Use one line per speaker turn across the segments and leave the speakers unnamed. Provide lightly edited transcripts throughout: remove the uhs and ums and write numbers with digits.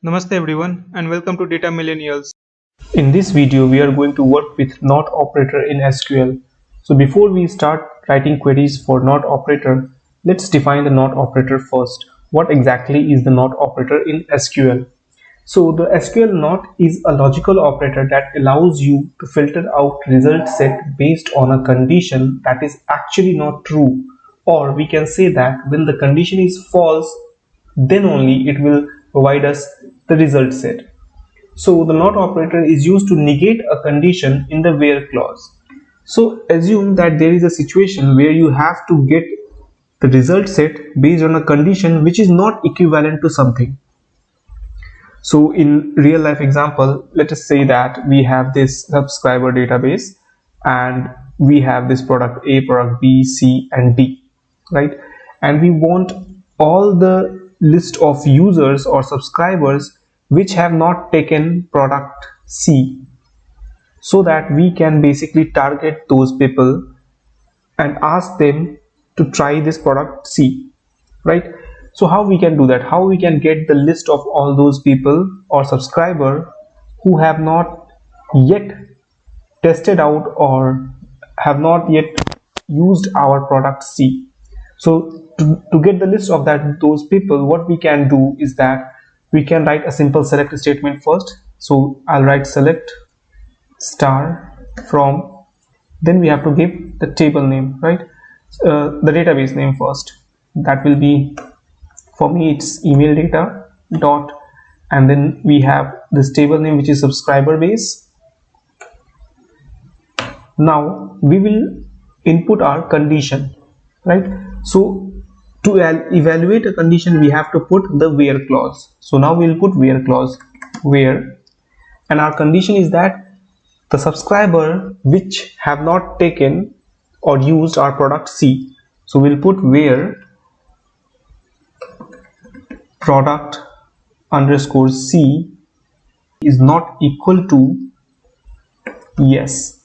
Namaste everyone and welcome to Data Millennials.
In this video, we are going to work with NOT operator in SQL. So before we start writing queries for NOT operator, let's define the NOT operator first. What exactly is the NOT operator in SQL? So the SQL NOT is a logical operator that allows you to filter out result set based on a condition that is actually not true. Or we can say that when the condition is false, then only it will provide us the result set. So the not operator is used to negate a condition in the where clause. So assume that there is a situation where you have to get the result set based on a condition which is not equivalent to something. So in real life example, let us say that we have this subscriber database and we have this product A, product B, C and D, right? And we want all the list of users or subscribers which have not taken product C, so that we can basically target those people and ask them to try this product C, right? So how we can do that? How we can get the list of all those people or subscriber who have not yet tested out or have not yet used our product C? So to get the list of those people, what we can do is that we can write a simple select statement first. So I'll write select star from, then we have to give the table name, right? The database name first. That will be, for me it's email data dot, and then we have this table name which is subscriber base. Now we will input our condition, right? So to evaluate a condition, we have to put the where clause. So now we'll put where clause, where, and our condition is that the subscriber which have not taken or used our product C. So we'll put where product underscore C is not equal to yes.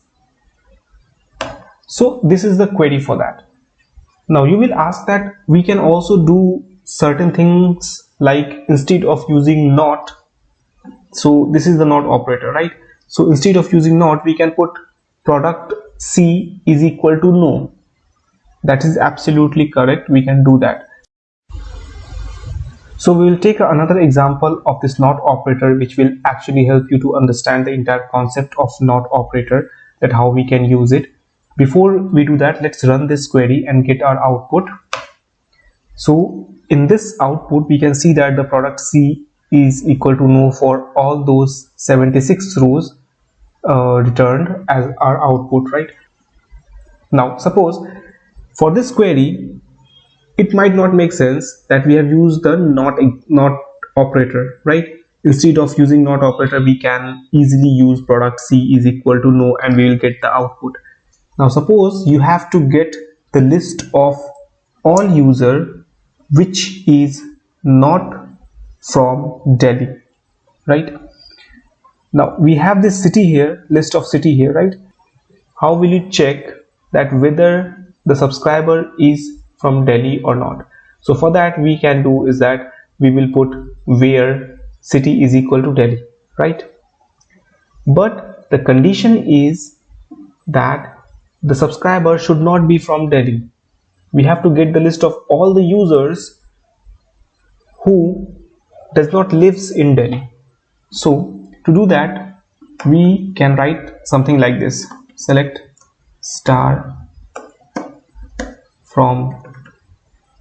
So this is the query for that. Now you will ask that we can also do certain things, like instead of using not, so this is the not operator, right? So instead of using not, we can put product C is equal to no. That is absolutely correct. We can do that. So we will take another example of this not operator, which will actually help you to understand the entire concept of not operator, that how we can use it. Before we do that, let's run this query and get our output. So in this output, we can see that the product C is equal to no for all those 76 rows returned as our output, right? Now suppose for this query, it might not make sense that we have used the not operator, right? Instead of using not operator, we can easily use product C is equal to no and we will get the output. Now suppose you have to get the list of all user which is not from Delhi, right? Now we have this city here, list of city here, right? How will you check that whether the subscriber is from Delhi or not? So for that, we can do is that we will put where city is equal to Delhi, right? But the condition is that the subscriber should not be from Delhi. We have to get the list of all the users who does not lives in Delhi. So to do that, we can write something like this: select star from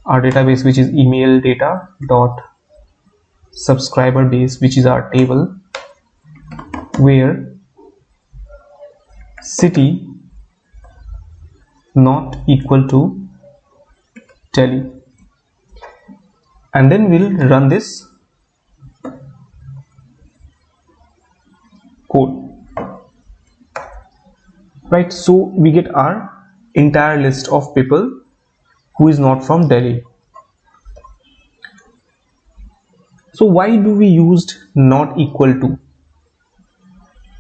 our database, which is email data dot subscriber base, which is our table, where city not equal to Delhi, and then we'll run this code, right? So we get our entire list of people who is not from Delhi. So why do we used not equal to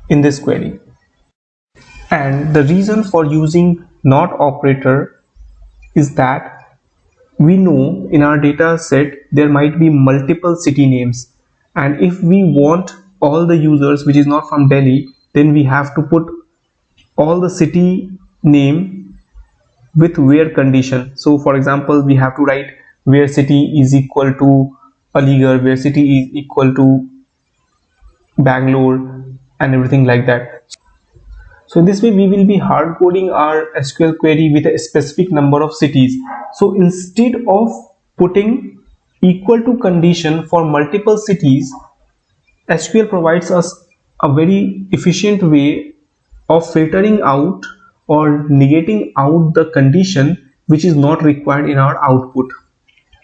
in this query? And the reason for using not operator is that we know in our data set there might be multiple city names, And if we want all the users which is not from Delhi, then we have to put all the city name with where condition. So for example, we have to write where city is equal to Aligarh, where city is equal to Bangalore, and everything like that. So in this way we will be hard coding our SQL query with a specific number of cities. So instead of putting equal to condition for multiple cities, SQL provides us a very efficient way of filtering out or negating out the condition which is not required in our output.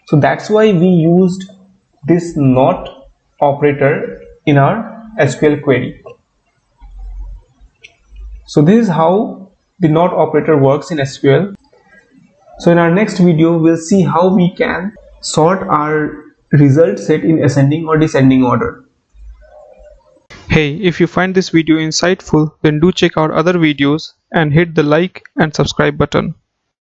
So that's why we used this not operator in our SQL query. So this is how the not operator works in SQL. So in our next video, we'll see how we can sort our result set in ascending or descending order.
Hey, if you find this video insightful, then do check out other videos and hit the like and subscribe button.